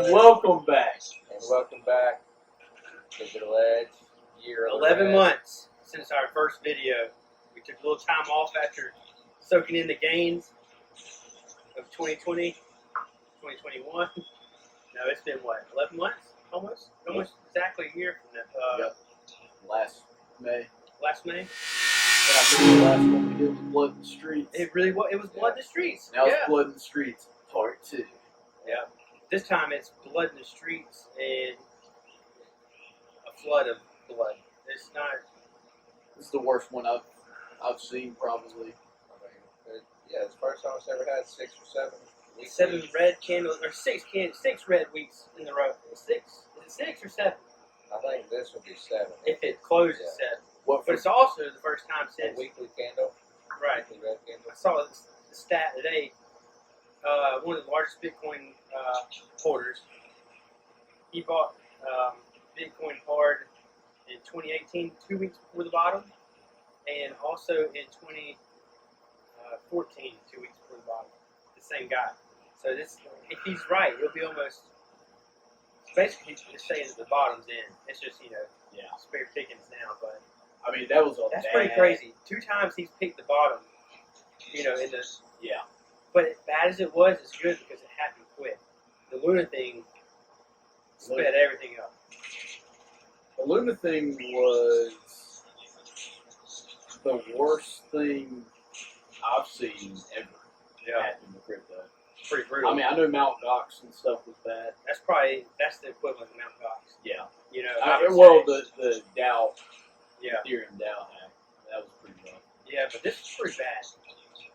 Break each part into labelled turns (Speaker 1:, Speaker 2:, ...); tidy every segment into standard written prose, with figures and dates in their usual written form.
Speaker 1: And welcome back.
Speaker 2: And welcome back to Digital Edge. Year
Speaker 3: 11 months since our first video. We took a little time off after soaking in the gains of 2020, 2021. No, it's been what, 11 months? Almost exactly a year from that.
Speaker 1: Yep. Last May.
Speaker 3: Last May.
Speaker 1: And I think the last one we did was Blood in the Streets.
Speaker 3: It really was. It was Blood in the Streets.
Speaker 1: Now it's Blood in the Streets Part 2.
Speaker 3: Yeah. This time it's Blood in the Streets and a flood of blood. It's not.
Speaker 1: This is the worst one I've seen probably.
Speaker 2: Yeah, it's the first time it's ever had 6 or 7 weeks.
Speaker 3: 7 red candles or 6 red weeks in the row. 6? Is it 6 or 7?
Speaker 2: I think this would be 7.
Speaker 3: If it closes
Speaker 2: Yeah.
Speaker 3: 7.
Speaker 1: What
Speaker 3: But it's also the first time
Speaker 2: A
Speaker 3: since.
Speaker 2: weekly candle.
Speaker 3: Right.
Speaker 2: Weekly red candle.
Speaker 3: I saw the stat today. One of the largest Bitcoin holders. He bought Bitcoin hard in 2018, 2 weeks before the bottom, and also in 2014, 2 weeks before the bottom. The same guy. So this, if he's right, it'll be almost. Basically, he's just saying that the bottom's in. It's just spare pickings now, but.
Speaker 1: I mean, that was
Speaker 3: That's pretty crazy. 2 times he's picked the bottom. In the.
Speaker 1: Yeah.
Speaker 3: But as bad as it was, it's good because it happened quick. The Luna thing sped everything up.
Speaker 1: The Luna thing was the worst thing I've seen ever happen to crypto.
Speaker 3: It's pretty brutal.
Speaker 1: I mean, I know Mt. Gox and stuff was bad.
Speaker 3: That's the equivalent of Mt. Gox.
Speaker 1: Yeah.
Speaker 3: I would say.
Speaker 1: The DAO,
Speaker 3: Yeah.
Speaker 1: Ethereum DAO hack, that was pretty rough.
Speaker 3: Yeah, but this is pretty bad.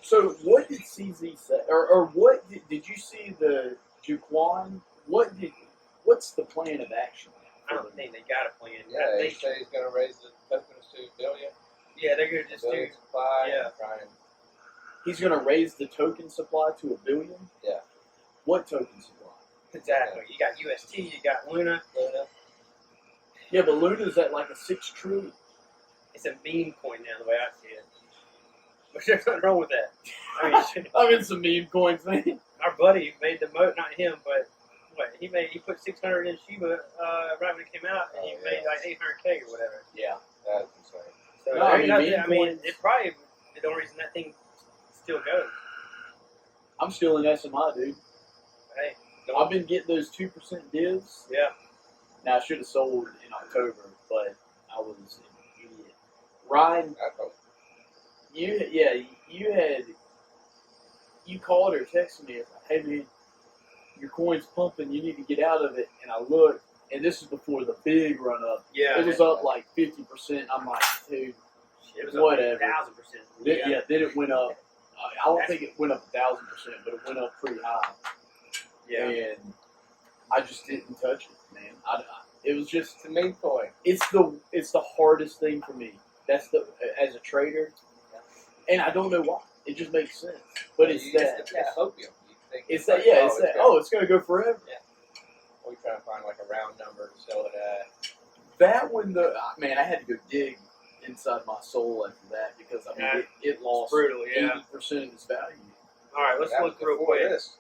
Speaker 1: So what did CZ say, or what did you see the Duquan? What's the plan of action?
Speaker 3: I don't think they got a plan.
Speaker 2: Yeah, he said he's going to raise the tokens to $1 billion.
Speaker 3: Yeah, they're going to just do.
Speaker 2: $1 billion supply.
Speaker 3: Yeah.
Speaker 2: And try and
Speaker 1: He's going to raise the token supply to $1 billion.
Speaker 2: Yeah.
Speaker 1: What token supply?
Speaker 3: Exactly. You got UST, you got Luna.
Speaker 1: Yeah, but Luna's at like a 6 trillion.
Speaker 3: It's a meme coin now, the way I see it. But there's nothing wrong with that. I mean,
Speaker 1: I'm in some meme coins, man.
Speaker 3: our buddy made the not him, but he put 600 in Shiba right when it came out, and he made like 800K or whatever.
Speaker 1: Yeah.
Speaker 2: that's insane.
Speaker 3: So
Speaker 1: No, I mean,
Speaker 3: it probably the only reason that thing still goes.
Speaker 1: I'm still in SMI, dude.
Speaker 3: Hey,
Speaker 1: I've been getting those 2% divs.
Speaker 3: yeah.
Speaker 1: Now, I should have sold in October, but I was an idiot. Ryan, you called or texted me, hey man, your coin's pumping, you need to get out of it. And I looked, and this is before the big run up.
Speaker 3: Yeah.
Speaker 1: It was up like 50%. I'm like, dude,
Speaker 3: It was
Speaker 1: whatever.
Speaker 3: 1,000%.
Speaker 1: Then it went up. I don't think it went up 1,000%, but it went up pretty high.
Speaker 3: Yeah.
Speaker 1: And I just didn't touch it, man. It was just,
Speaker 2: It's a meme coin.
Speaker 1: it's the hardest thing for me. That's as a trader, and I don't know why. It just makes sense. But it's that.
Speaker 2: It's opium. You think
Speaker 1: It's that. Yeah. It's that. Oh, it's gonna go forever.
Speaker 2: We try to find like a round number to sell it at.
Speaker 1: That one, man, I had to go dig inside my soul after that because I mean it lost
Speaker 3: Brutal, yeah.
Speaker 1: 80% of its value.
Speaker 3: All right, let's
Speaker 2: That
Speaker 3: look
Speaker 2: was
Speaker 3: real
Speaker 2: before
Speaker 3: quick.
Speaker 2: this.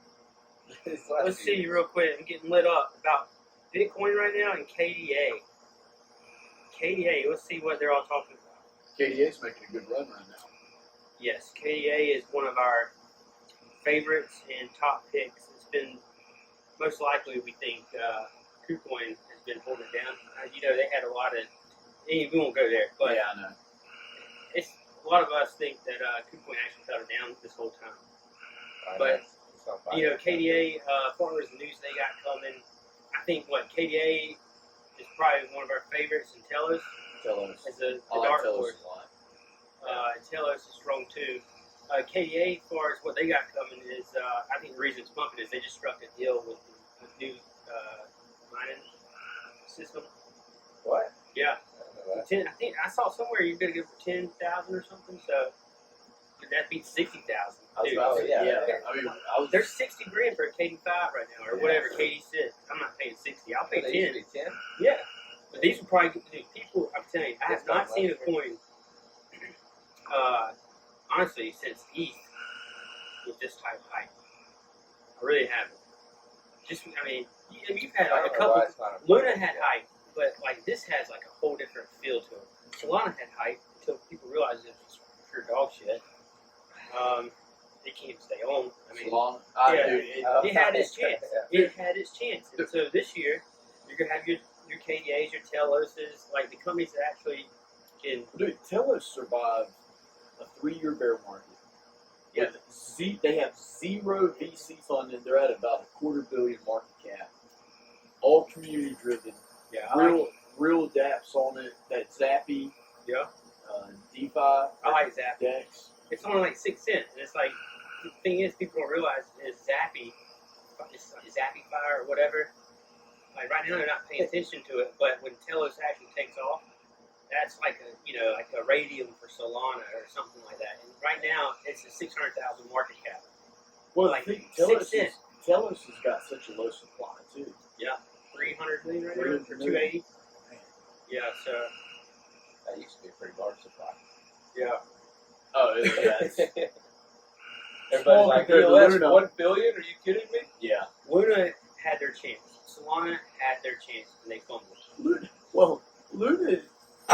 Speaker 3: Let's see real quick. I'm getting lit up about Bitcoin right now and KDA. KDA. Let's see what they're all talking about.
Speaker 1: KDA's making a good run right now.
Speaker 3: Yes, KDA is one of our favorites and top picks. It's been most likely, we think, KuCoin has been holding it down. They had a lot of. We won't go there, but
Speaker 1: yeah, I know.
Speaker 3: it's a lot of us think that KuCoin actually held it down this whole time. But KDA, as far as the news they got coming, I think KDA is probably one of our favorites, and Telos is the
Speaker 1: I like
Speaker 3: dark
Speaker 1: Telos
Speaker 3: horse.
Speaker 1: a lot.
Speaker 3: Telos is strong too. KDA, as far as what they got coming, is I think the reason it's pumping is they just struck a deal with the new mining system.
Speaker 2: What?
Speaker 3: Yeah,
Speaker 2: I don't know that.
Speaker 3: I think I saw somewhere you're gonna go for 10,000 or something. So that beats 60,000.
Speaker 1: I mean,
Speaker 3: There's 60 grand for a KD5 right now, or whatever KD6. I'm not paying 60. I'll pay
Speaker 2: They
Speaker 3: 10.
Speaker 2: used to be 10?
Speaker 3: Yeah, but these will probably people. I'm telling you, I have
Speaker 2: It's
Speaker 3: not
Speaker 2: not
Speaker 3: seen a
Speaker 2: much.
Speaker 3: coin. Honestly, since ETH with this type of hype, I really haven't. Just, I mean, you've had
Speaker 2: I
Speaker 3: like a
Speaker 2: don't know why
Speaker 3: couple.
Speaker 2: it's not a
Speaker 3: Luna
Speaker 2: problem.
Speaker 3: had hype, but like this has like a whole different feel to it. Solana had hype until people realized it was pure dog shit. It can't stay on. I mean,
Speaker 1: Salon.
Speaker 3: yeah.
Speaker 1: Dude,
Speaker 3: it had its chance.
Speaker 2: Yeah.
Speaker 3: It had its chance. And so this year, you're gonna have your KDAs, your Teloses, like the companies that actually can.
Speaker 1: dude, Telos survived a 3-year bear market.
Speaker 3: Yeah.
Speaker 1: They have 0 VC funding. They're at about $250 million market cap. All community driven.
Speaker 3: Yeah, I like,
Speaker 1: Real dApps on it. That Zappy.
Speaker 3: Yeah.
Speaker 1: DeFi.
Speaker 3: I like Zappy.
Speaker 1: Dex.
Speaker 3: It's only like 6 cents, and it's like the thing is, people don't realize is Zappy, Zappy Fire or whatever. Like right now, they're not paying attention to it, but when Telos actually takes off, that's like a like a radium for Solana or something like that. And right now, it's a 600,000 market cap.
Speaker 1: Well,
Speaker 3: Like
Speaker 1: I think
Speaker 3: 6 cents.
Speaker 1: Telos has got such a low supply too.
Speaker 3: 300 million right now for
Speaker 1: 300
Speaker 3: 280. Yeah, so
Speaker 2: That used to be a pretty large supply.
Speaker 3: yeah.
Speaker 1: Oh yeah,
Speaker 2: Everybody's
Speaker 1: Small
Speaker 2: like,
Speaker 1: compared to
Speaker 2: EOS,
Speaker 1: Luna.
Speaker 2: 1 billion? Are you kidding me?
Speaker 1: yeah.
Speaker 3: Luna had their chance. Solana had their chance, and they fumbled.
Speaker 1: Well, Luna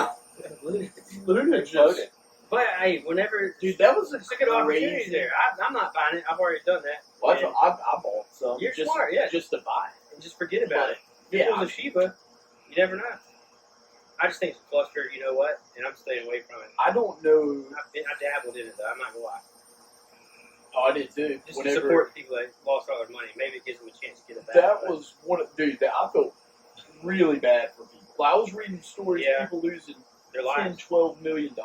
Speaker 2: They
Speaker 1: just.
Speaker 2: floated.
Speaker 3: But hey, whenever
Speaker 1: Dude, that was
Speaker 3: it's a good opportunity
Speaker 1: crazy.
Speaker 3: there. I'm not buying it. I've already done that.
Speaker 1: Well,
Speaker 3: And-
Speaker 1: I bought some.
Speaker 3: You're
Speaker 1: just,
Speaker 3: smart, yeah.
Speaker 1: Just to buy it.
Speaker 3: and just forget about it. If
Speaker 1: Yeah,
Speaker 3: it was a Shiba, you never know. I just think it's a cluster, you know what? And I'm staying away from it.
Speaker 1: I don't know.
Speaker 3: I dabbled in it though, I'm not gonna lie.
Speaker 1: Oh, I did too.
Speaker 3: Just to
Speaker 1: Whenever
Speaker 3: support people that lost all their money. Maybe it gives them a chance to get it back.
Speaker 1: that
Speaker 3: but-
Speaker 1: was one of dude. That I felt really bad for people. Like, I was reading stories
Speaker 3: Yeah.
Speaker 1: of people losing
Speaker 3: their
Speaker 1: 10,
Speaker 3: lives.
Speaker 1: $12 million.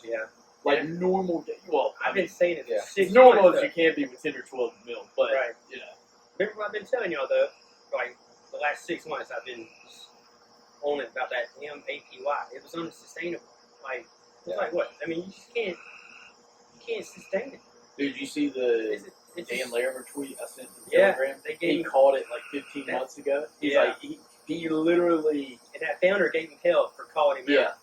Speaker 3: Yeah.
Speaker 1: Like
Speaker 3: Yeah.
Speaker 1: normal. Well,
Speaker 3: I've been saying it for
Speaker 2: Yeah.
Speaker 3: 6
Speaker 1: normal
Speaker 3: months.
Speaker 1: as you can be with 10 or 12 mil, but
Speaker 3: Right.
Speaker 1: you know.
Speaker 3: Remember what I've been telling y'all though? Like the last 6 months, I've been on it about that damn APY. It was unsustainable. Like it's like what? I mean, you just can't. You can't sustain it.
Speaker 1: Did you see the
Speaker 3: It's
Speaker 1: Dan
Speaker 3: just,
Speaker 1: Larimer tweet I sent to
Speaker 3: Yeah.
Speaker 1: Telegram?
Speaker 3: they
Speaker 1: He
Speaker 3: gave
Speaker 1: called it like 15
Speaker 3: That-
Speaker 1: months ago. He's
Speaker 3: Yeah.
Speaker 1: like, he literally,
Speaker 3: and that founder gave him hell for calling him
Speaker 1: yeah.
Speaker 3: out.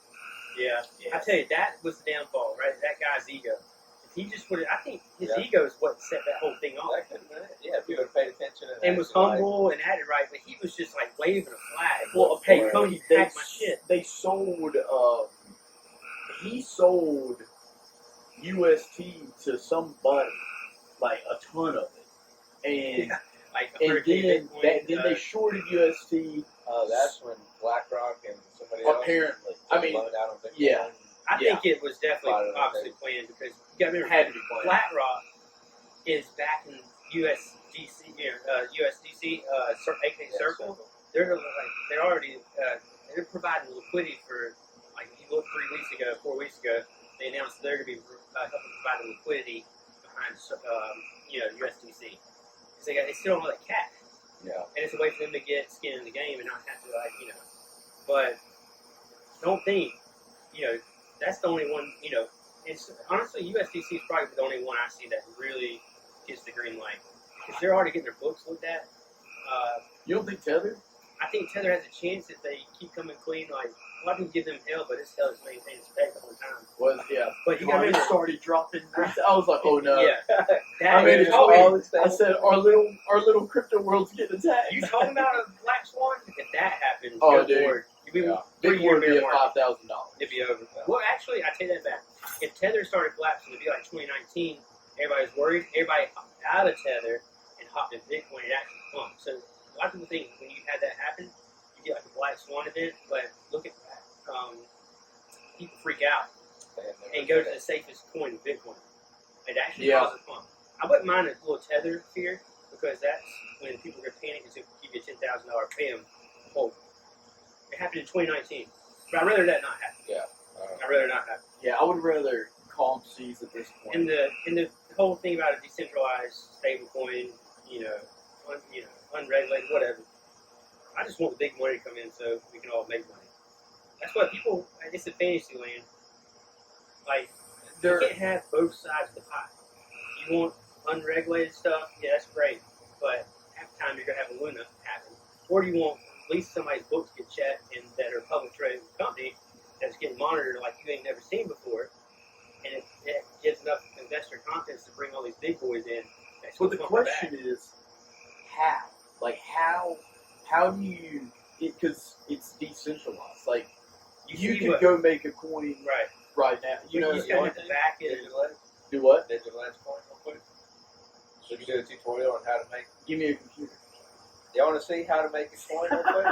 Speaker 3: Yeah. I tell you, that was the downfall, right? That guy's ego. If he just would, I think his
Speaker 2: Yeah.
Speaker 3: ego is what set that whole thing off.
Speaker 2: That could've been it. Yeah, if you would have paid attention
Speaker 3: And was
Speaker 2: actually, like,
Speaker 3: humble and acted right, but he was just like waving a flag.
Speaker 1: Well,
Speaker 3: hey,
Speaker 1: apparently
Speaker 3: come
Speaker 1: they,
Speaker 3: pack my shit.
Speaker 1: they sold, he sold UST to somebody, like a ton of it. And
Speaker 3: Yeah. Like
Speaker 1: and
Speaker 3: Hurricane
Speaker 1: then
Speaker 3: Bitcoin,
Speaker 1: they shorted UST
Speaker 2: that's when BlackRock and somebody else
Speaker 1: apparently. I mean,
Speaker 2: loaned out on Bitcoin.
Speaker 1: yeah.
Speaker 3: I think it was definitely
Speaker 2: Lot of
Speaker 3: obviously planned because you got to
Speaker 1: it
Speaker 3: remember,
Speaker 1: had to be planned.
Speaker 3: BlackRock is backing USDC, USDC, AK Circle. They're already they're providing liquidity for, like, if you look 3 weeks ago, 4 weeks ago, they announced they're going to be helping provide liquidity behind USDC because they still don't have that cash.
Speaker 2: Yeah.
Speaker 3: And it's a way for them to get skin in the game and not have to, But don't think, that's the only one, it's honestly, USDC is probably the only one I see that really gets the green light. Because they're already getting their books looked at.
Speaker 1: You don't think Tether?
Speaker 3: I think Tether has a chance if they keep coming clean. Like, a lot of people give them hell, but it's hell has maintained its peg the whole time.
Speaker 1: Was, yeah.
Speaker 3: But you got to
Speaker 1: It
Speaker 3: remember,
Speaker 1: started dropping. I was like, oh no.
Speaker 3: yeah, that,
Speaker 1: I mean,
Speaker 3: you
Speaker 1: it's
Speaker 3: talking-
Speaker 1: all I said, our little crypto world's getting attacked.
Speaker 3: you talking about a black swan? If that happens,
Speaker 1: Oh,
Speaker 3: good
Speaker 1: dude.
Speaker 3: Lord. You'd be
Speaker 2: Yeah.
Speaker 3: 3
Speaker 1: Big
Speaker 3: year
Speaker 1: would be
Speaker 3: bear
Speaker 1: at
Speaker 3: market.
Speaker 1: $5,000.
Speaker 3: It'd be over. Well, actually, I take that back. If Tether started collapsing, it'd be like 2019. Everybody was worried. Everybody hopped out of Tether and hopped in Bitcoin. It actually pumped. So a lot of people think when you had that happen, you get like a black swan event. But look at that. People freak out and go to the safest coin, Bitcoin. It actually
Speaker 1: Yeah.
Speaker 3: causes a pump. I wouldn't mind a little Tether fear because that's when people get panicked and say, give you a $10,000 pay them. Hold. It happened in 2019. But I'd rather that not happen. I'd rather not happen.
Speaker 1: Yeah, I would rather calm seas at this point.
Speaker 3: And the whole thing about a decentralized stablecoin, unregulated, whatever. I just want the big money to come in so we can all make money. That's what people. It's a fantasy land. Like you can't have both sides of the pie. You want unregulated stuff, yeah, that's great. But half the time you're gonna have a Luna happen, or do you want at least somebody's books get checked and that are public traded company that's getting monitored like you ain't never seen before, and it gives enough investor confidence to bring all these big boys in.
Speaker 1: But the question is, how? Like, how how do you? Because it's decentralized. Like you
Speaker 3: see
Speaker 1: could
Speaker 3: what-
Speaker 1: go make a coin
Speaker 3: right.
Speaker 1: now. You know,
Speaker 3: just gotta hit the back end.
Speaker 2: Digital Edge,
Speaker 1: do what?
Speaker 2: Digital Edge coin real quick. So you do a tutorial on how to make.
Speaker 1: Give me a computer.
Speaker 2: You want to see how to make a coin real quick?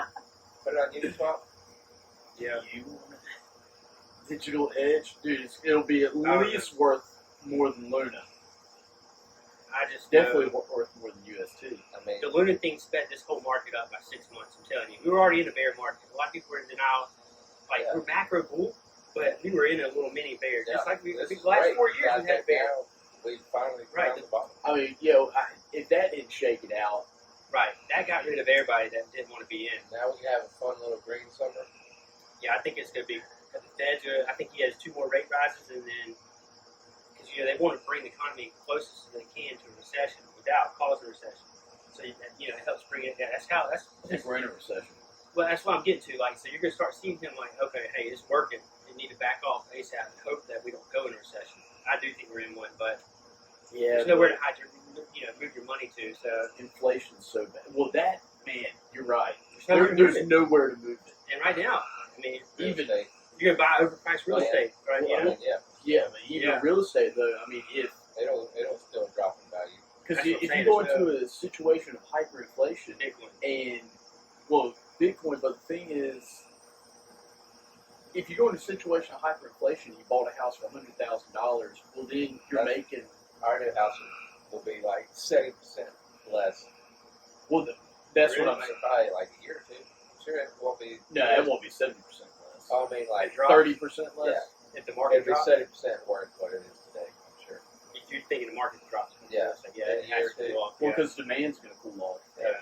Speaker 2: Put it on Uniswap.
Speaker 3: Yeah.
Speaker 1: You want a Digital Edge, dude? It'll be at
Speaker 3: Oh,
Speaker 1: least worth more than Luna.
Speaker 3: I just
Speaker 1: Definitely
Speaker 3: know
Speaker 1: worth more than UST.
Speaker 2: I mean,
Speaker 3: the Luna thing sped this whole market up by 6 months. I'm telling you, we were already in a bear market. A lot of people were in denial. Like
Speaker 2: Yeah.
Speaker 3: we're macro bull, but we were in a little mini bear.
Speaker 2: yeah,
Speaker 3: Just like the
Speaker 2: this is
Speaker 3: last
Speaker 2: great.
Speaker 3: 4 years
Speaker 2: Guys,
Speaker 3: we had bear.
Speaker 2: now we finally
Speaker 3: Right.
Speaker 2: found the bottom.
Speaker 1: I mean, you know, if that didn't shake it out,
Speaker 3: Right, that got rid of everybody that didn't want to be in.
Speaker 2: Now we can have a fun little green summer.
Speaker 3: Yeah, I think it's going to be. The Fed's, I think he has 2 more rate rises, and then because they want to bring the economy closest as they can to a recession without causing a recession. So it helps bring it down. That's
Speaker 1: I think we're in a recession.
Speaker 3: well, that's what I'm getting to. Like, so you're going to start seeing him like, okay, hey, it's working. You need to back off ASAP and hope that we don't go in a recession. I do think we're in one, but
Speaker 1: Yeah,
Speaker 3: there's nowhere to hide your, move your money to. So
Speaker 1: inflation's so bad. Well, that man, you're right.
Speaker 3: nowhere to move
Speaker 1: There's
Speaker 3: it.
Speaker 1: nowhere to move it.
Speaker 3: And right now, I mean,
Speaker 2: Real
Speaker 1: Even-
Speaker 2: estate.
Speaker 3: you're going to buy overpriced real
Speaker 2: Oh, yeah.
Speaker 3: estate, right?
Speaker 2: Well,
Speaker 3: You
Speaker 2: I
Speaker 3: know,
Speaker 2: mean, yeah,
Speaker 1: Yeah, but even
Speaker 3: Yeah.
Speaker 1: real estate though. I mean, if
Speaker 2: it'll still drop in value.
Speaker 1: because
Speaker 3: That's what
Speaker 1: if
Speaker 3: I'm
Speaker 1: you
Speaker 3: saying,
Speaker 1: go
Speaker 3: there's
Speaker 1: into a situation of hyperinflation
Speaker 3: Bitcoin.
Speaker 1: and well, Bitcoin, but the thing is, if you go into a situation of hyperinflation, you bought a house for $100,000. Well, then you're
Speaker 2: That's-
Speaker 1: making
Speaker 2: Our new house will be like 70% less.
Speaker 1: well. That's
Speaker 3: Really?
Speaker 1: what I'm
Speaker 2: So
Speaker 1: saying.
Speaker 2: probably like a year or two. I'm sure it won't be.
Speaker 1: No, it won't be 70% less.
Speaker 2: I mean, like,
Speaker 1: 30% less.
Speaker 3: If the market
Speaker 2: it'll be
Speaker 3: drops,
Speaker 2: 70% worth what it is today. I'm sure.
Speaker 3: if you're thinking the market drops,
Speaker 2: Yeah.
Speaker 3: yeah, it has to cool off.
Speaker 1: Well,
Speaker 3: Yeah.
Speaker 1: because demand's going to cool off.
Speaker 3: Yeah.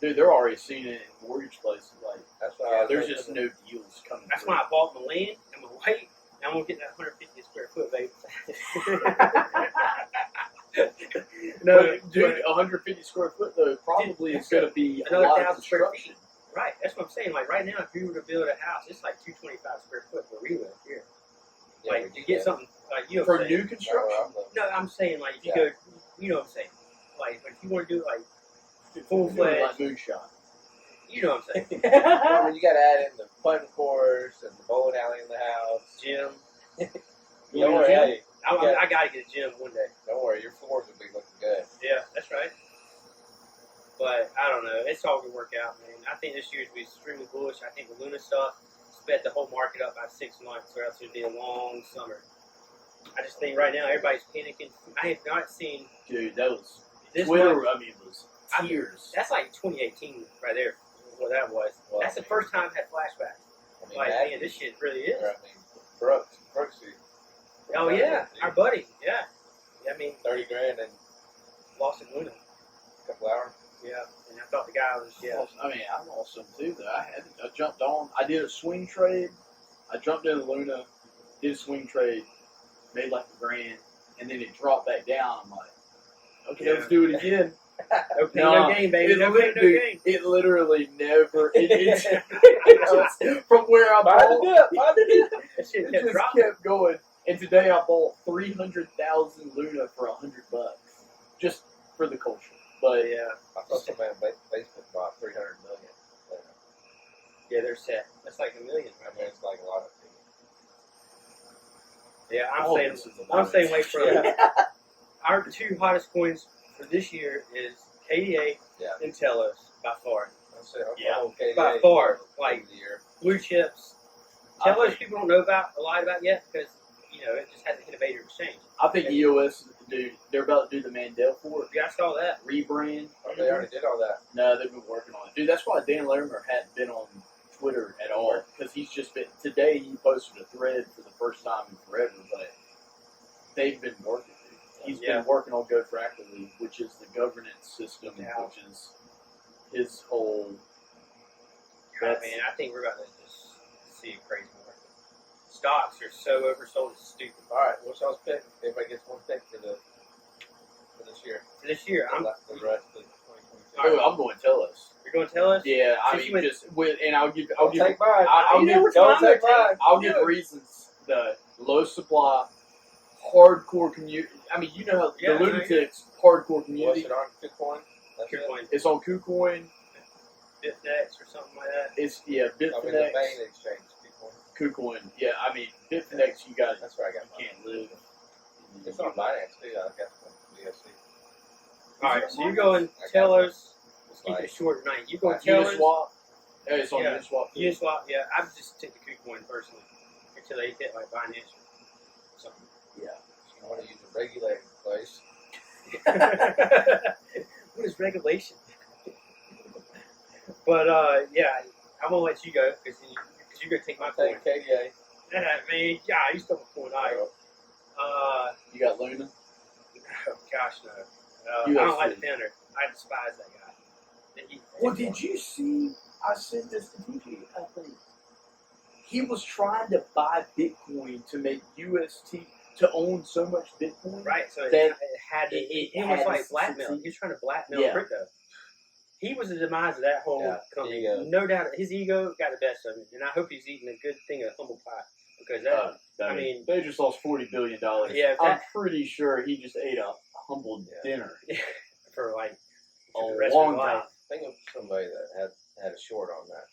Speaker 1: Dude, they're already seeing it in mortgage places. Like,
Speaker 2: That's why I was
Speaker 1: there's
Speaker 2: hoping
Speaker 1: just
Speaker 2: that-
Speaker 1: no deals coming.
Speaker 3: That's
Speaker 1: through.
Speaker 3: why I bought my land. I'm gonna wait. I'm gonna get that 150 square foot, baby. no,
Speaker 1: But, dude, 150 square foot though probably is going to be a
Speaker 3: Another
Speaker 1: lot of
Speaker 3: 1,000 square
Speaker 1: construction.
Speaker 3: right. That's what I'm saying. Like right now, if you were to build a house, it's like 225 square foot where we live here.
Speaker 2: Yeah,
Speaker 3: Like
Speaker 2: we
Speaker 3: to
Speaker 2: do
Speaker 3: get
Speaker 2: that.
Speaker 3: something like you know
Speaker 1: For
Speaker 3: what I'm
Speaker 1: new
Speaker 3: saying.
Speaker 1: construction.
Speaker 3: No, I'm saying like if you
Speaker 2: Yeah.
Speaker 3: go, you know what I'm saying. Like but if you want to do it like full
Speaker 1: Doing like
Speaker 3: fledged,
Speaker 1: moonshot.
Speaker 3: you know what I'm saying.
Speaker 2: Well, when you got to add in the fun course and the bowling alley in the house.
Speaker 3: Gym.
Speaker 2: Don't worry,
Speaker 3: Gym?
Speaker 2: hey,
Speaker 3: I gotta get a gym one day.
Speaker 2: don't worry, your floors will be looking good.
Speaker 3: Yeah, that's right. But I don't know. It's all gonna work out, man. I think this year's be extremely bullish. I think the Luna stuff sped the whole market up by 6 months, or else it'd be a long summer. I just think right now everybody's panicking. I have not seen
Speaker 1: Dude, that was
Speaker 3: this
Speaker 1: Twitter.
Speaker 3: much.
Speaker 1: I mean, was tears.
Speaker 3: That's like 2018 right there. What that was.
Speaker 2: Well,
Speaker 3: That's the first time I've had flashbacks.
Speaker 2: I mean,
Speaker 3: Like,
Speaker 2: that-
Speaker 3: man, this shit really is.
Speaker 2: I mean, Brooks,
Speaker 3: Oh yeah, our buddy. Yeah. I mean,
Speaker 2: 30 grand in
Speaker 3: lost in Luna.
Speaker 2: a couple hours.
Speaker 3: Yeah, and I thought the guy was
Speaker 1: I mean, I lost some too. Though I jumped on. I did a swing trade. I jumped into Luna, did a swing trade, made like $1,000, and then it dropped back down. I'm like, okay, let's do it again.
Speaker 3: No pain, no gain, baby.
Speaker 1: It,
Speaker 3: No pain, no
Speaker 1: dude,
Speaker 3: gain.
Speaker 1: it literally never. It just, from where I
Speaker 2: Buy the
Speaker 1: bought,
Speaker 2: dip, buy the dip.
Speaker 3: That shit
Speaker 1: it
Speaker 3: kept
Speaker 1: just
Speaker 3: dropping.
Speaker 1: kept going. And today I bought 300,000 Luna for $100, just for the culture. But
Speaker 3: Yeah,
Speaker 2: I saw somebody on Facebook bought 300 million.
Speaker 3: yeah, they're set. That's like $1 million.
Speaker 2: I mean, it's like a lot of people.
Speaker 3: Yeah, I'm
Speaker 1: all
Speaker 3: saying,
Speaker 1: this is
Speaker 3: I'm saying, wait for
Speaker 2: Yeah.
Speaker 3: our 2 hottest coins for this year is KDA
Speaker 2: Yeah.
Speaker 3: and Telos by far.
Speaker 2: I said, okay,
Speaker 1: Yeah.
Speaker 2: okay,
Speaker 3: By
Speaker 2: yeah,
Speaker 3: far,
Speaker 2: for
Speaker 3: like-
Speaker 2: the year.
Speaker 3: Blue chips.
Speaker 1: I
Speaker 3: Telos
Speaker 1: think-
Speaker 3: people don't know about a lot about yet because it just hasn't hit a major exchange.
Speaker 1: I think EOS, dude, they're about to do the Mandel Fort
Speaker 3: Yeah, I saw that.
Speaker 1: rebrand.
Speaker 2: Oh, they already did all that.
Speaker 1: No, they've been working on it. Dude, that's why Dan Larimer hadn't been on Twitter at all. Because he's just been, today he posted a thread for the first time in forever, but they've been working. He's
Speaker 3: Yeah.
Speaker 1: been working on Go Fractally, which is the governance system,
Speaker 3: Yeah.
Speaker 1: which is his whole.
Speaker 3: I mean, I think we're about to just see a crazy market. Stocks are so oversold, it's stupid.
Speaker 2: All right, what's y'all's pick? Everybody gets one pick for this year.
Speaker 3: For this year,
Speaker 2: The rest of 2022.
Speaker 1: Oh, I'm going to tell us.
Speaker 3: you're going to tell us?
Speaker 1: Yeah, I
Speaker 3: Since
Speaker 1: mean,
Speaker 3: you went-
Speaker 1: just with, and I'll give
Speaker 2: I'll take mine.
Speaker 1: I'll
Speaker 3: You know
Speaker 1: give,
Speaker 3: which one
Speaker 2: don't
Speaker 3: I'm gonna
Speaker 2: take mine.
Speaker 1: I'll
Speaker 3: You
Speaker 1: give
Speaker 3: know-
Speaker 1: reasons. The low supply, hardcore community. I mean, you know how
Speaker 3: Yeah,
Speaker 1: the lunatics hardcore
Speaker 2: What's
Speaker 1: community.
Speaker 2: it on? KuCoin? That's it?
Speaker 3: KuCoin.
Speaker 1: It's on KuCoin.
Speaker 3: Bitfinex or something like that.
Speaker 1: It's
Speaker 2: I mean, the
Speaker 1: Bitfinex,
Speaker 2: main exchange.
Speaker 1: KuCoin. Yeah, I mean Bitfinex. You got
Speaker 2: That's where I got
Speaker 1: you
Speaker 2: mine.
Speaker 1: can't live.
Speaker 2: It's on Binance too. I got the BSC.
Speaker 3: All right, so you're going Telos. Let's keep it short tonight. You going Telos?
Speaker 1: Uniswap. Yeah, it's on
Speaker 3: Yeah.
Speaker 1: Uniswap.
Speaker 3: Uniswap, yeah. I would just take the KuCoin personally until they hit like Binance or something.
Speaker 1: Yeah.
Speaker 2: I want to use a regulated place.
Speaker 3: What is regulation? But yeah, I'm gonna let you go because you're gonna take my coin.
Speaker 2: Take KDA.
Speaker 3: Yeah, man, yeah, you stole my coin. All right.
Speaker 1: You got Luna.
Speaker 3: Oh, gosh, no. I don't like
Speaker 1: USD.
Speaker 3: the Fender. I despise that guy.
Speaker 1: Well, did you see? I sent this to TJ. I think he was trying to buy Bitcoin to make UST to own so much Bitcoin.
Speaker 3: Right, so
Speaker 1: that
Speaker 3: it had to.
Speaker 1: it
Speaker 3: He was
Speaker 1: had
Speaker 3: like
Speaker 1: to
Speaker 3: blackmail.
Speaker 1: succeed.
Speaker 3: He was trying to blackmail
Speaker 1: Yeah.
Speaker 3: crypto. He was the demise of that whole
Speaker 2: Yeah,
Speaker 3: company.
Speaker 2: ego.
Speaker 3: No doubt, his ego got the best of him, and I hope he's eating a good thing of humble pie because that. I mean,
Speaker 1: they just lost $40 billion.
Speaker 3: Yeah, if
Speaker 1: I'm
Speaker 3: that-
Speaker 1: pretty sure he just ate a humble dinner
Speaker 3: for like
Speaker 1: a
Speaker 3: the rest
Speaker 1: long
Speaker 3: of his
Speaker 1: time.
Speaker 3: life.
Speaker 2: Think of somebody that had a short on that.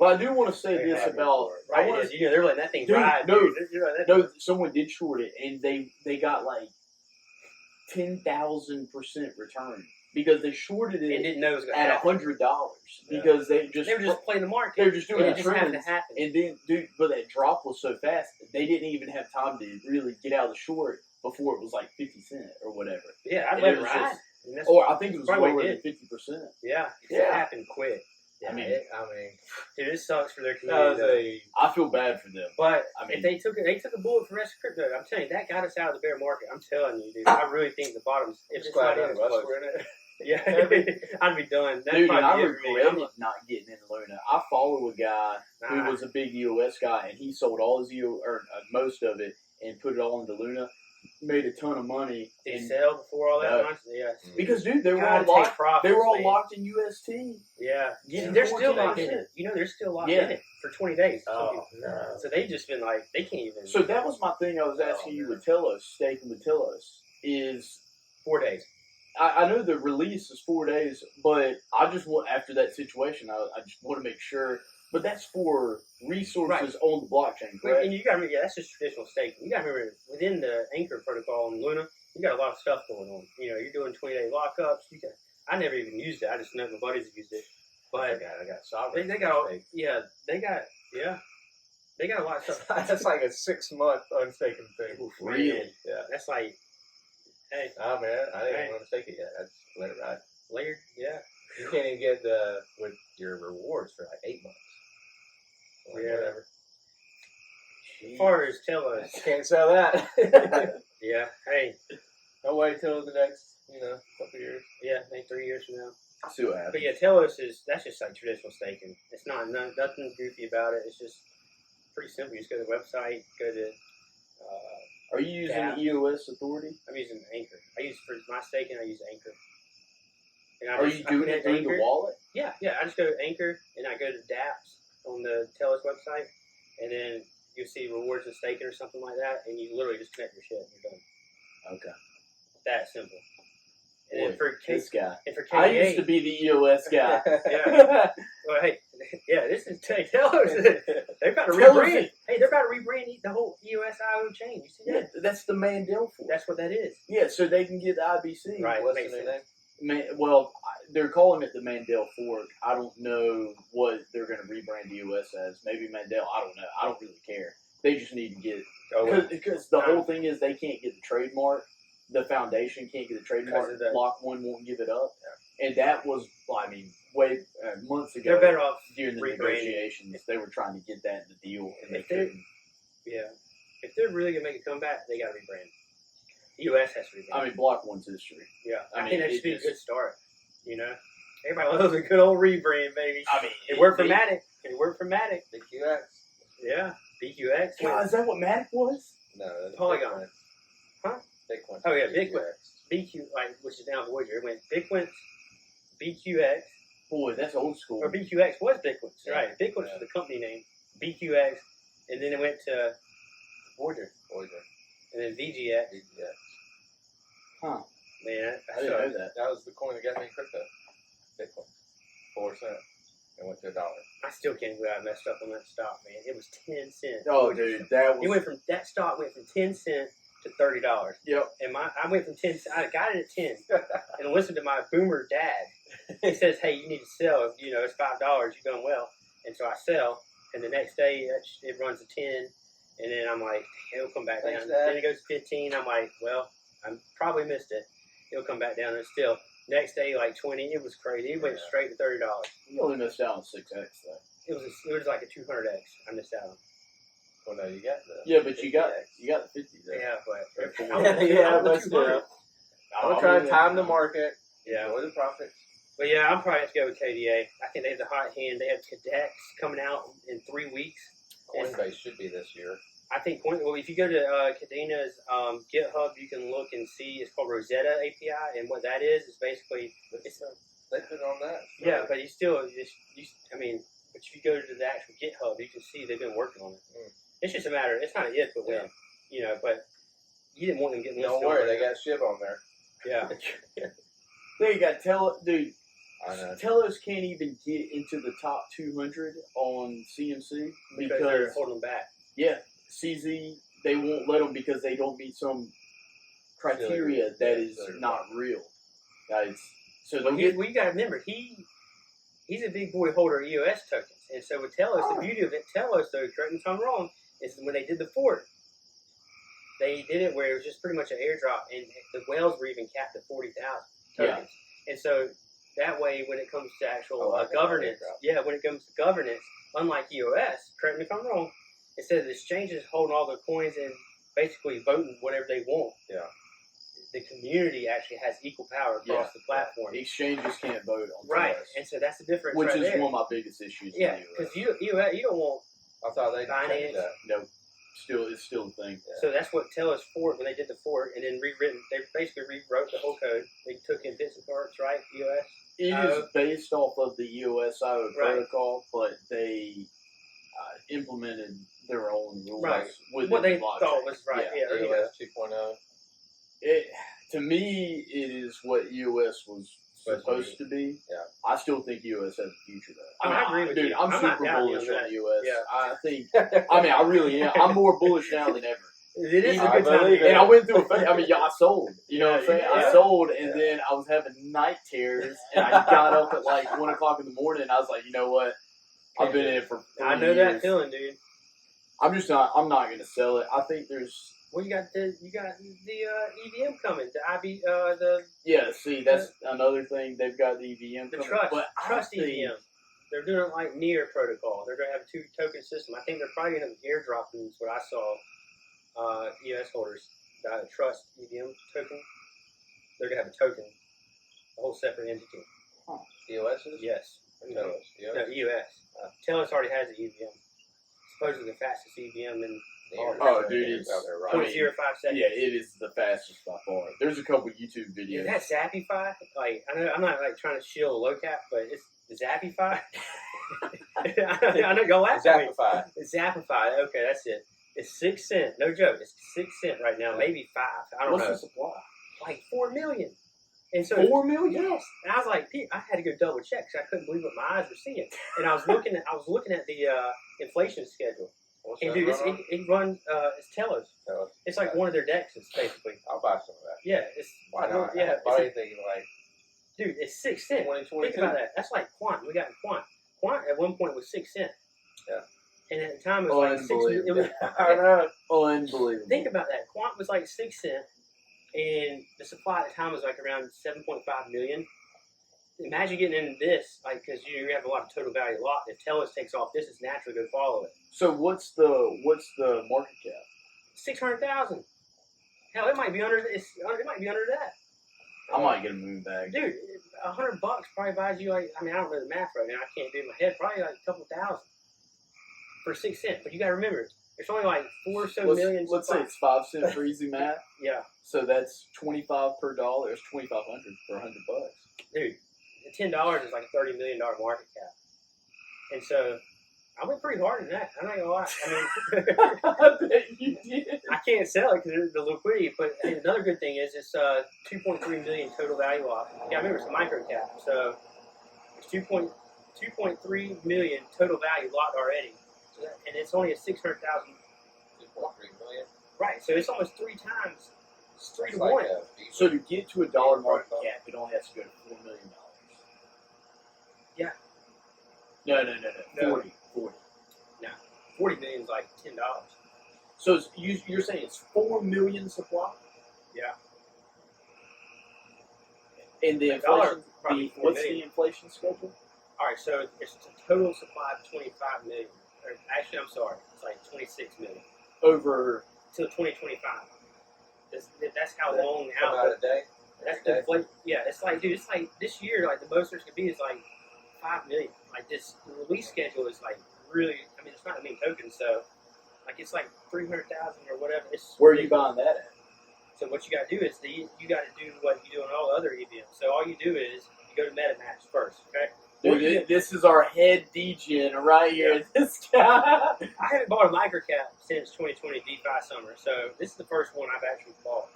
Speaker 1: But I do want to say
Speaker 2: They
Speaker 1: this
Speaker 2: have
Speaker 1: about.
Speaker 2: before.
Speaker 1: I
Speaker 3: Right,
Speaker 1: want
Speaker 3: yeah,
Speaker 1: to
Speaker 3: you know, they're letting that thing
Speaker 1: Dude,
Speaker 3: ride.
Speaker 1: no.
Speaker 3: dude. They're letting that
Speaker 1: No, someone did short it, and they got like 10,000% return because they shorted
Speaker 3: and
Speaker 1: it
Speaker 3: didn't know it was going to
Speaker 1: at
Speaker 3: happen.
Speaker 1: $100
Speaker 2: Yeah.
Speaker 1: because they
Speaker 3: They were just playing the market.
Speaker 1: they're just doing
Speaker 3: and
Speaker 1: the
Speaker 3: it just happened
Speaker 1: trends.
Speaker 3: to happen.
Speaker 1: And then, dude, but that drop was so fast they didn't even have time to really get out of the short before it was like 50 cents or whatever.
Speaker 3: Yeah, I'd
Speaker 1: And
Speaker 3: let
Speaker 1: it
Speaker 3: it
Speaker 1: was
Speaker 3: ride.
Speaker 1: just-
Speaker 3: And that's-
Speaker 1: Or I think it was
Speaker 3: Probably
Speaker 1: lower
Speaker 3: did.
Speaker 1: than 50%.
Speaker 3: yeah, it
Speaker 1: Yeah.
Speaker 3: happened quick.
Speaker 2: Yeah,
Speaker 1: I mean,
Speaker 2: I mean,
Speaker 3: Dude, it sucks for their
Speaker 2: that
Speaker 3: community.
Speaker 2: was a
Speaker 1: I feel bad for them.
Speaker 3: But
Speaker 1: I mean-
Speaker 3: if they took a bullet for the rest of crypto. I'm telling you, that got us out of the bear market. I'm telling you, dude. I really think the bottom's if
Speaker 2: just
Speaker 3: it's
Speaker 2: glad
Speaker 3: not
Speaker 2: none
Speaker 3: in,
Speaker 2: of
Speaker 3: it's
Speaker 2: us
Speaker 3: close.
Speaker 2: were in it.
Speaker 3: Yeah, I'd be done. That'd
Speaker 1: Dude, and I
Speaker 3: probably be it for me.
Speaker 1: regretted not getting into Luna. I follow a guy who
Speaker 3: Nah.
Speaker 1: was a big EOS guy, and he sold all his most of it and put it all into Luna. Made a ton of money.
Speaker 3: Did he
Speaker 1: And
Speaker 3: sell before all that
Speaker 1: No.
Speaker 3: nonsense? Yes.
Speaker 1: because, dude, they were
Speaker 3: Gotta
Speaker 1: all
Speaker 3: take
Speaker 1: locked.
Speaker 3: profits,
Speaker 1: They were all
Speaker 3: man.
Speaker 1: locked in UST.
Speaker 3: Yeah.
Speaker 1: Yeah.
Speaker 3: They're still locked in
Speaker 1: 14%.
Speaker 3: it. You know, they're still locked
Speaker 1: Yeah.
Speaker 3: in it for 20 days.
Speaker 2: Oh, no.
Speaker 3: So they've just been like, they can't even.
Speaker 1: So that was my thing. I was asking you with Telos, staking with Telos, is
Speaker 3: 4 days.
Speaker 1: I know the release is 4 days, but I just want after that situation, I just want to make sure. But that's for resources on the blockchain, correct?
Speaker 3: And you got to remember, yeah, that's just traditional staking. You got to remember, within the Anchor protocol in Luna, you got a lot of stuff going on. You know, you're doing 20-day lockups. I never even used it. I just know my buddies have used it. But
Speaker 2: I got sovereign.
Speaker 3: they got all, yeah, they got a lot of stuff.
Speaker 2: That's like a 6-month unstaken thing.
Speaker 3: Oof,
Speaker 1: Really?
Speaker 3: man.
Speaker 2: Yeah.
Speaker 3: That's like, hey,
Speaker 2: Oh man, I didn't
Speaker 3: Hey.
Speaker 2: even want to take it yet. I just let it ride.
Speaker 3: layered, yeah.
Speaker 2: You can't even get with your rewards for like 8 months. So,
Speaker 3: Yeah.
Speaker 2: whatever.
Speaker 3: As far as Telos,
Speaker 2: Can't sell that.
Speaker 3: yeah, hey,
Speaker 2: I'll wait till the next, couple years.
Speaker 3: yeah, maybe 3 years from now.
Speaker 1: See what happens.
Speaker 3: But yeah, Telos that's just like traditional staking. It's nothing goofy about it. It's just pretty simple. You just go to the website, go to.
Speaker 1: Are you using
Speaker 3: Yeah.
Speaker 1: EOS Authority?
Speaker 3: I'm using Anchor. For my staking. I use Anchor. And
Speaker 1: Are you doing it through the wallet?
Speaker 3: Yeah. I just go to Anchor and I go to DApps on the Telos website, and then you see rewards and staking or something like that, and you literally just connect your shit and you're done.
Speaker 1: Okay.
Speaker 3: That simple. And
Speaker 1: Boy,
Speaker 3: then for
Speaker 1: this guy.
Speaker 3: KDA,
Speaker 1: I used to be the EOS guy.
Speaker 3: Yeah. Well, hey, yeah, this is Telos. They're about to
Speaker 1: Telos
Speaker 3: rebrand.
Speaker 1: is-
Speaker 3: Hey, they're about to rebrand the whole EOS.io chain. You see
Speaker 1: Yeah,
Speaker 3: that?
Speaker 1: that's the Mandel Fork.
Speaker 3: That's what that is.
Speaker 1: Yeah, so they can get the IBC.
Speaker 3: Right.
Speaker 2: What's
Speaker 3: makes
Speaker 2: the new
Speaker 3: sense.
Speaker 2: name?
Speaker 1: Well, they're calling it the Mandel Fork. I don't know what they're going to rebrand EOS as. Maybe Mandel. I don't know. I don't really care. They just need to get because the whole thing is they can't get the trademark. The foundation can't get the trademark.
Speaker 3: Because of the-
Speaker 1: Block One won't give it up. And that was, I mean, way months ago.
Speaker 3: They're better off
Speaker 1: during the
Speaker 3: rebranding.
Speaker 1: negotiations. They were trying to get that in the deal, and they
Speaker 3: If they're-
Speaker 1: couldn't.
Speaker 3: Yeah. If they're really gonna make a comeback, they gotta rebrand. EOS has to rebrand.
Speaker 1: I mean, Block One's history.
Speaker 3: yeah.
Speaker 1: I
Speaker 3: I,
Speaker 1: mean,
Speaker 3: think that
Speaker 1: it
Speaker 3: should be a
Speaker 1: just-
Speaker 3: good start. You know, everybody loves a good old rebrand, baby.
Speaker 1: I mean,
Speaker 3: It worked for Matic. It worked for Matic.
Speaker 2: The QX?
Speaker 3: Yeah. BQX.
Speaker 1: God, is that what Matic was?
Speaker 2: No, that's
Speaker 3: Polygon.
Speaker 2: Bitcoin.
Speaker 3: Huh?
Speaker 2: Bitcoin.
Speaker 3: Oh, yeah, Bitcoin.
Speaker 2: QX.
Speaker 3: BQ, which is now Voyager. It went Bitcoin, BQX,
Speaker 1: Boy, that's old school.
Speaker 3: or BQX was Bitcoin.
Speaker 2: Yeah.
Speaker 3: Right. Bitcoin was the company name. BQX, and then it went to Voyager,
Speaker 2: Voyager.
Speaker 3: and then VGX.
Speaker 2: BTX.
Speaker 1: Huh?
Speaker 3: Man,
Speaker 1: I didn't know that.
Speaker 2: That was the coin that got me in crypto. Bitcoin. 4 cents. and went to $1.
Speaker 3: I still can't believe I messed up on that stock, man. It was 10 cents.
Speaker 1: Oh, dude, that
Speaker 3: It
Speaker 1: was.
Speaker 3: went from that stock went from 10 cents to $30.
Speaker 1: Yep.
Speaker 3: And I went from 10. I got it at 10, and listened to my boomer dad. He says, "Hey, you need to sell. You know, it's $5. You're going well." And so I sell, and the next day it runs to 10, and then I'm like, it'll come back
Speaker 2: Thanks,
Speaker 3: down.
Speaker 2: Dad.
Speaker 3: Then it goes to 15. I'm like, well, I probably missed it. It'll come back down, and still next day like 20. It was crazy. It went straight to $30.
Speaker 1: You only missed out on 6x though.
Speaker 3: It was like a 200x. I missed out on.
Speaker 2: Well, no, you got the.
Speaker 1: Yeah, but you got
Speaker 2: 50X.
Speaker 1: the 50 there.
Speaker 3: Yeah, but
Speaker 1: Or 40.
Speaker 2: Yeah,
Speaker 3: I want
Speaker 2: but
Speaker 3: the
Speaker 2: still.
Speaker 3: 200.
Speaker 2: I'm gonna try to time the market.
Speaker 3: Yeah.
Speaker 2: Enjoy the profits.
Speaker 3: But yeah, I'm probably have to go with KDA. I think they have the hot hand. They have Cadets coming out in 3 weeks.
Speaker 2: Coinbase should be this year.
Speaker 3: I think, well, if you go to Cadena's GitHub, you can look and see. It's called Rosetta API, and what that is basically it's
Speaker 2: They put on that.
Speaker 3: yeah, but you still I mean, but if you go to the actual GitHub, you can see they've been working on it.
Speaker 2: Mm.
Speaker 3: It's just a matter. It's not an if, but when,
Speaker 2: Yeah.
Speaker 3: you know. But you didn't want them getting
Speaker 2: Don't
Speaker 3: listed
Speaker 2: worry,
Speaker 3: on
Speaker 2: they
Speaker 3: there.
Speaker 2: got Shib on there.
Speaker 3: Yeah.
Speaker 1: They got dude.
Speaker 2: I know.
Speaker 1: Telos can't even get into the top 200 on CMC
Speaker 3: Because they're
Speaker 1: because
Speaker 3: holding them back.
Speaker 1: CZ they won't let them because they don't meet some criteria that is not real. Guys, so they'll get
Speaker 3: Well, you got to remember, he's a big boy holder of EOS tokens. And so with Telos, the beauty of it, Telos, though, correct me if I'm wrong, is when they did the fort, they did it where it was just pretty much an airdrop, and the whales were even capped at 40,000 tokens. And so that way, when it comes to actual governance, when it comes to governance, unlike EOS, correct me if I'm wrong, instead of the exchanges holding all their coins and basically voting whatever they want, the community actually has equal power across the platform.
Speaker 1: exchanges can't vote on
Speaker 3: Right,
Speaker 1: Telos,
Speaker 3: and so that's the difference
Speaker 1: which
Speaker 3: right
Speaker 1: is
Speaker 3: there.
Speaker 1: one of my biggest issues.
Speaker 3: Yeah,
Speaker 1: in the
Speaker 3: because
Speaker 1: US.
Speaker 3: you don't want,
Speaker 2: I thought they
Speaker 3: Finance.
Speaker 2: changed that.
Speaker 1: It's still a thing.
Speaker 2: Yeah.
Speaker 3: so that's what Telos Fort, when they did the Fort and then they basically rewrote the whole code. They took in bits and parts, right, EOS?
Speaker 1: It is based off of the USIO
Speaker 3: Right.
Speaker 1: protocol, but they implemented their own rules
Speaker 3: Right.
Speaker 1: with
Speaker 3: What
Speaker 1: the
Speaker 3: they
Speaker 1: blockchain.
Speaker 3: thought was right, yeah, there you go.
Speaker 2: EOS 2.0.
Speaker 1: It to me, it is what US was supposed to be.
Speaker 2: Yeah.
Speaker 1: I still think US has a future though.
Speaker 3: I agree with
Speaker 1: dude,
Speaker 3: you.
Speaker 1: I'm
Speaker 3: I'm not
Speaker 1: super
Speaker 3: doubting
Speaker 1: bullish
Speaker 3: on
Speaker 1: on
Speaker 3: that.
Speaker 1: the US.
Speaker 3: Yeah.
Speaker 1: I think. I mean, I really am. I'm more bullish now than ever.
Speaker 3: It is a
Speaker 2: I
Speaker 3: good time.
Speaker 2: believe
Speaker 1: And I went through a phase. I mean, I sold. You know what I'm saying?
Speaker 3: Yeah.
Speaker 1: I sold, and then I was having night terrors, and I got up at like 1 o'clock in the morning. And I was like, you know what? I've been in it for 3
Speaker 3: I know that
Speaker 1: years.
Speaker 3: feeling, dude.
Speaker 1: I'm not going to sell it. I think there's.
Speaker 3: Well, you got the EVM coming,
Speaker 1: See, that's another thing. They've got the EVM
Speaker 3: the
Speaker 1: coming,
Speaker 3: trust
Speaker 1: but I
Speaker 3: trust
Speaker 1: think-
Speaker 3: EVM. They're doing it like near protocol. They're going to have a 2 token system. I think they're probably going to airdrop them. Is what I saw. EOS holders got a trust EVM token. They're going to have a token, a whole separate entity.
Speaker 2: EOS is?
Speaker 3: Yes.
Speaker 2: Telos.
Speaker 3: No, EOS. Telos already has an EVM. Supposedly the fastest EVM in
Speaker 1: Oh, dude, it's
Speaker 2: out there, right?
Speaker 3: 0.05 seconds.
Speaker 1: Yeah, it is the fastest by far. There's a couple YouTube videos.
Speaker 3: Is that Zappify? Like, I know I'm not like trying to shield a low cap, but it's Zappify. I know y'all laugh at me.
Speaker 2: Zappify.
Speaker 3: It's Zappify. Okay, that's it. It's 6 cents. No joke. It's 6 cents right now. Maybe 5. I don't
Speaker 1: What's
Speaker 3: know.
Speaker 1: the supply?
Speaker 3: Like 4 million. And so
Speaker 1: 4 million?
Speaker 3: yes. And I was like, Pete, I had to go double check because I couldn't believe what my eyes were seeing. And I was looking at the inflation schedule.
Speaker 2: What's
Speaker 3: And
Speaker 2: that
Speaker 3: dude,
Speaker 2: run on?
Speaker 3: it runs. It's Telos.
Speaker 2: Telos.
Speaker 3: It's like one of their dexes, basically.
Speaker 2: I'll buy some of that.
Speaker 3: Yeah. It's
Speaker 2: Why not?
Speaker 3: Yeah.
Speaker 2: I buy anything like
Speaker 3: Dude, it's 6 cents.
Speaker 2: 2022.
Speaker 3: Think about that. That's like Quant. We got Quant. Quant at one point was 6 cents.
Speaker 2: Yeah.
Speaker 3: And at the time it was like 6 cents. It was,
Speaker 2: I know.
Speaker 1: Unbelievable.
Speaker 3: think about that. Quant was like 6 cents, and the supply at the time was like around 7.5 million. Imagine getting into this, like, because you have a lot of total value locked. If Telos takes off, this is naturally going to follow it.
Speaker 1: So what's the market cap?
Speaker 3: 600,000. Hell, it might be under. It might be under that.
Speaker 1: I might get a moon bag.
Speaker 3: Dude, $100 probably buys you like. I mean, I don't know the math right now. I can't do it in my head. Probably like a couple thousand for 6 cents. But you got to remember, there's only like 4 or so million.
Speaker 1: Let's say it's 5 cents for easy math.
Speaker 3: Yeah,
Speaker 1: So that's 25 per dollar. It's 2,500 for $100.
Speaker 3: dude, $10 is like a $30 million market cap, and so I went pretty hard in that. I'm not gonna lie. I mean,
Speaker 1: I bet you did.
Speaker 3: I can't sell it because of the liquidity. But another good thing is it's 2.3 million total value off. Yeah, I remember it's a micro cap, so it's 2.3 million total value locked already, so and it's only a 600,000.
Speaker 2: 2.3 million.
Speaker 3: Right, so it's almost 3 times. It's 3
Speaker 2: That's
Speaker 3: to 1.
Speaker 1: So to get to a dollar market cap, it only has to go to $4 million.
Speaker 3: Yeah.
Speaker 1: No.
Speaker 3: No.
Speaker 1: 40.
Speaker 3: 40 million is like $10.
Speaker 1: So you're saying it's 4 million supply?
Speaker 3: Yeah.
Speaker 1: And the
Speaker 3: A dollar,
Speaker 1: inflation,
Speaker 3: probably 4
Speaker 1: what's
Speaker 3: million.
Speaker 1: the inflation schedule?
Speaker 3: All right, so it's a total supply of 25 million. Or actually, I'm sorry, it's like 26 million
Speaker 1: Over,
Speaker 3: till 2025. That's how long
Speaker 2: Come
Speaker 3: out.
Speaker 2: out a day.
Speaker 3: That's
Speaker 2: Every
Speaker 3: the
Speaker 2: day.
Speaker 3: inflation. Yeah, it's like, dude, it's like this year, like the most there's gonna be is like 5 million. Like this, the release schedule is like really. I mean, it's not a many tokens, so like it's like 300,000 or whatever. It's
Speaker 1: where are you buying that at?
Speaker 3: So what you got to do is you got to do what you do on all other EVMs. So all you do is you go to MetaMask first, okay? What you
Speaker 1: Dude, this is our head degen right here. This guy.
Speaker 3: I haven't bought a microcap since 2020 DeFi summer, so this is the first one I've actually bought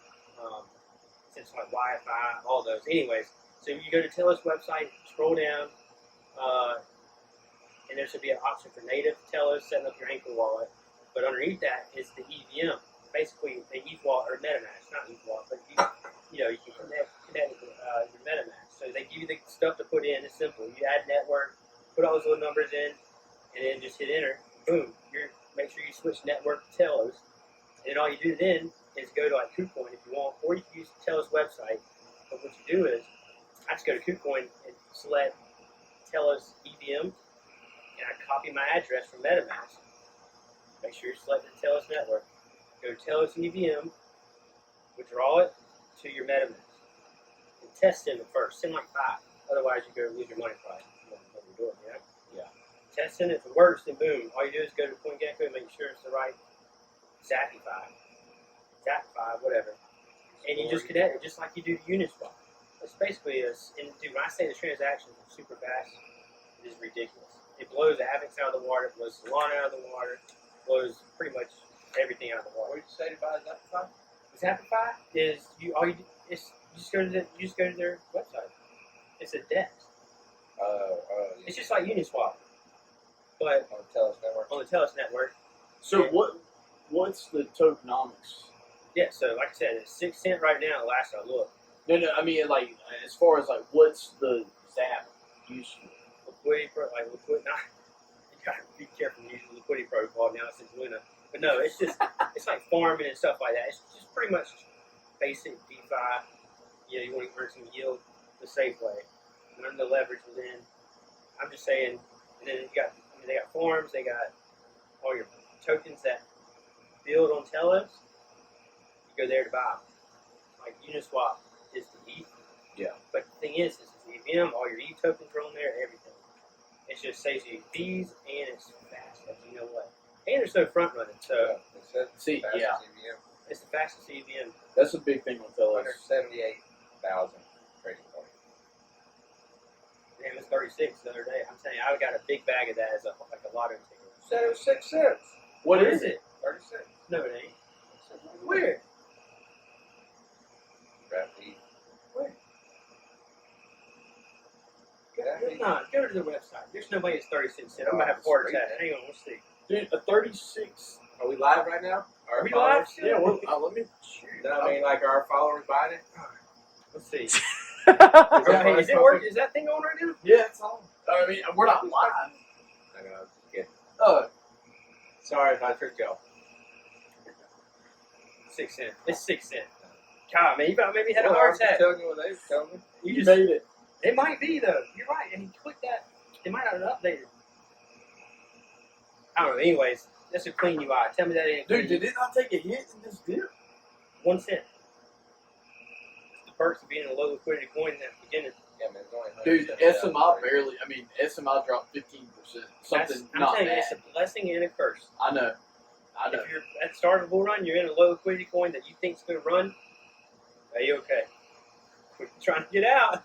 Speaker 3: since like Wi-Fi, all those. Anyways, so you go to Telos website, scroll down, and there should be an option for native Telos, setting up your Anchor wallet. But underneath that is the EVM, basically the ETH wallet or MetaMask, not ETH wallet, but you can connect with your MetaMask. So they give you the stuff to put in. It's simple. You add network, put all those little numbers in, and then just hit enter. Boom. Make sure you switch network to Telos. And then all you do then is go to like KuCoin if you want, or you can use the Telos website. But what you do is, I just go to KuCoin and select Telos EVM, and I copy my address from MetaMask. Make sure you're selecting Telos network. Go to Telos EVM, withdraw it to your MetaMask, and test it first. Send like 5. Otherwise, you're going to lose your money probably. You know what you're doing, yeah? Testing it. If it works, then boom. All you do is go to CoinGecko and make sure it's the right Zapify, whatever. And you just connect it just like you do to Uniswap. It's basically and dude, when I say the transactions are super fast, it is ridiculous. It blows Avix out of the water, it blows Solana out of the water, blows pretty much everything out of the water.
Speaker 2: What did you say about Zapify?
Speaker 3: Zapify is you just go to their website. It's a DEX.
Speaker 2: Yeah.
Speaker 3: It's just like Uniswap, but
Speaker 2: On the Telos network.
Speaker 3: on the Telos network.
Speaker 1: So
Speaker 3: Yeah.
Speaker 1: what's the tokenomics?
Speaker 3: Yeah, so like I said, it's 6 cents right now. Last I looked.
Speaker 1: No, I mean like as far as like what's the Zap used for?
Speaker 3: Liquidity, not. You gotta be careful using the liquidity protocol now since Luna. But no, it's just it's like farming and stuff like that. It's just pretty much basic DeFi. You want to earn some yield the safe way, learn the leverage within. I'm just saying, and then they got farms, they got all your tokens that build on Telos. You go there to buy them. Like Uniswap is the ETH.
Speaker 1: Yeah.
Speaker 3: But the thing is it's EVM, all your ETH tokens are on there, everything. It just saves you fees and it's fast, as you know what. And there's no front running, so
Speaker 1: See,
Speaker 2: Fastest
Speaker 1: yeah,
Speaker 2: EVM.
Speaker 3: it's the fastest EVM.
Speaker 1: that's a big thing with Telos.
Speaker 2: 178,000 trading points.
Speaker 3: Damn, it's 36 the other day. I'm saying I got a big bag of that as a lotto ticket.
Speaker 2: Said it was 6 cents.
Speaker 1: What is it?
Speaker 2: 36.
Speaker 3: No, it ain't. Where?
Speaker 2: Rapid.
Speaker 3: Where?
Speaker 2: Yeah.
Speaker 3: No, go to the website. There's no way it's 36 cents. I'm gonna have a heart attack. Hang on, let's see.
Speaker 1: Dude, a 36.
Speaker 2: Are we live right now?
Speaker 3: Are we live?
Speaker 1: Yeah, let me shoot.
Speaker 2: No, I mean, like, our followers buying it?
Speaker 3: Let's see.
Speaker 2: that
Speaker 3: Okay, is it working? Is that thing on right now?
Speaker 1: Yeah, it's on. I mean, we're not live.
Speaker 2: I know, just kidding.
Speaker 1: Oh,
Speaker 2: Sorry if I tricked y'all.
Speaker 3: 6 cents. It's 6 cents. God, man, you about maybe had a
Speaker 2: Well,
Speaker 3: heart
Speaker 2: I'm just
Speaker 3: attack.
Speaker 2: telling you what they were telling me.
Speaker 3: You
Speaker 1: you
Speaker 3: just,
Speaker 1: made it.
Speaker 3: it might be though. You're right. And he clicked that. It might not have updated. I don't know. Anyways, that's a clean UI. Tell me that ain't
Speaker 1: Dude,
Speaker 3: clean.
Speaker 1: did it not take a hit in this dip?
Speaker 3: 1 cent. The perks of being a low liquidity coin in that beginning.
Speaker 2: Yeah, man, it's only
Speaker 1: Dude,
Speaker 2: 170,000.
Speaker 1: SMI barely. I mean, SMI dropped 15%. Something
Speaker 3: I'm
Speaker 1: not
Speaker 3: saying
Speaker 1: bad.
Speaker 3: it's a blessing and a curse.
Speaker 1: I know.
Speaker 3: If you're at the start of a bull run, you're in a low liquidity coin that you think is going to run, are you okay? We're trying to get out.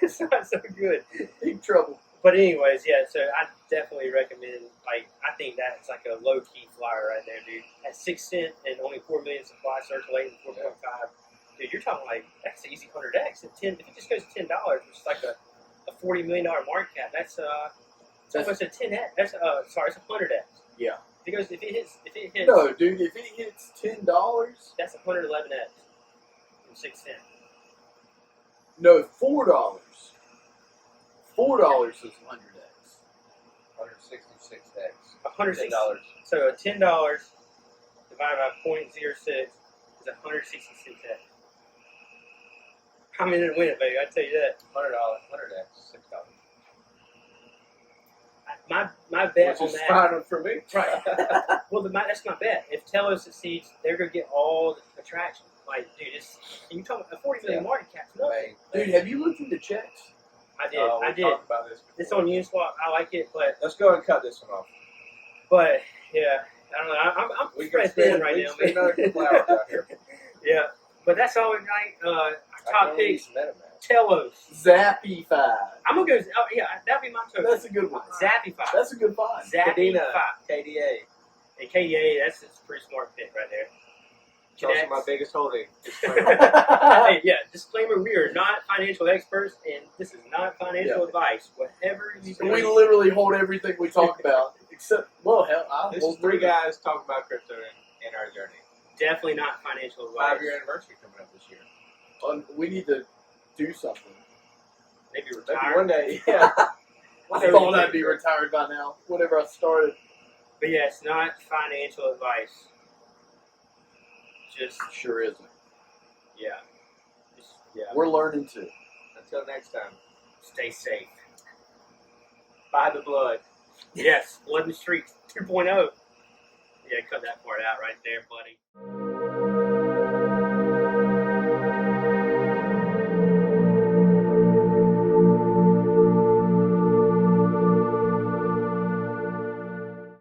Speaker 3: It's not so good.
Speaker 1: Big trouble.
Speaker 3: But anyways, yeah, so I definitely recommend, I think that's like a low-key flyer right there, dude. At 6 cents and only 4 million supply circulating, 4.5. Dude, you're talking like, that's an easy 100x. If it just goes to $10, which is like a $40 million market cap. That's almost a 10x. That's sorry, it's a 100x.
Speaker 1: Yeah.
Speaker 3: Because if it hits,
Speaker 1: No, dude. If it hits $10,
Speaker 3: that's 111x from 6 cents.
Speaker 1: no, $4. $4 is 100x.
Speaker 2: 166x.
Speaker 3: $160.
Speaker 2: $10.
Speaker 3: So $10 divided by 0.06 is 166x. I'm in to win it, baby. I tell you that.
Speaker 2: $100. 100x. $6.
Speaker 3: My bet
Speaker 2: Which
Speaker 3: on
Speaker 2: is
Speaker 3: that.
Speaker 2: fine for me.
Speaker 3: Right. Well, that's my bet. If Telos succeeds, they're gonna get all the traction. Like, dude, you talking about a 40 million market cap? No,
Speaker 1: Dude, have you looked into checks?
Speaker 3: I did.
Speaker 2: We
Speaker 3: I did.
Speaker 2: talked about this before.
Speaker 3: It's on Uniswap. I like it, but
Speaker 2: Let's go and cut this one off.
Speaker 3: yeah, I don't know. I'm
Speaker 2: We
Speaker 3: spread thin right now,
Speaker 2: spend another couple hours out here.
Speaker 3: Yeah, but that's all we got. Our top picks:
Speaker 2: MetaMask.
Speaker 3: Telos.
Speaker 1: Zappify.
Speaker 3: I'm gonna go. Oh, yeah, that'd be my token.
Speaker 1: That's a good one.
Speaker 3: Zappify.
Speaker 1: That's a good find.
Speaker 2: Kadena.
Speaker 3: Zappify.
Speaker 2: KDA.
Speaker 3: And KDA, that's a pretty smart pick right there.
Speaker 2: It's also
Speaker 3: Kinex.
Speaker 2: my biggest holding.
Speaker 3: Hey, yeah, disclaimer, we are not financial experts, and this is not financial advice. Whatever you do.
Speaker 1: We literally hold everything we talk about, except, well, hell, I
Speaker 2: This is
Speaker 1: hold
Speaker 2: three guys talking about crypto in our journey.
Speaker 3: Definitely not financial advice.
Speaker 2: 5-year anniversary coming up this year.
Speaker 1: We need to do something.
Speaker 3: Maybe
Speaker 2: Maybe
Speaker 3: retire.
Speaker 2: one day, yeah.
Speaker 1: I thought I'd be retired by now, whenever I started.
Speaker 3: But yeah, it's not financial advice. Just,
Speaker 1: Sure isn't.
Speaker 3: yeah. Just, yeah.
Speaker 1: We're learning too.
Speaker 2: Until next time.
Speaker 3: Stay safe.
Speaker 2: Buy the blood.
Speaker 3: Yes, Blood in the Streets 2.0. Yeah, cut that part out right there, buddy.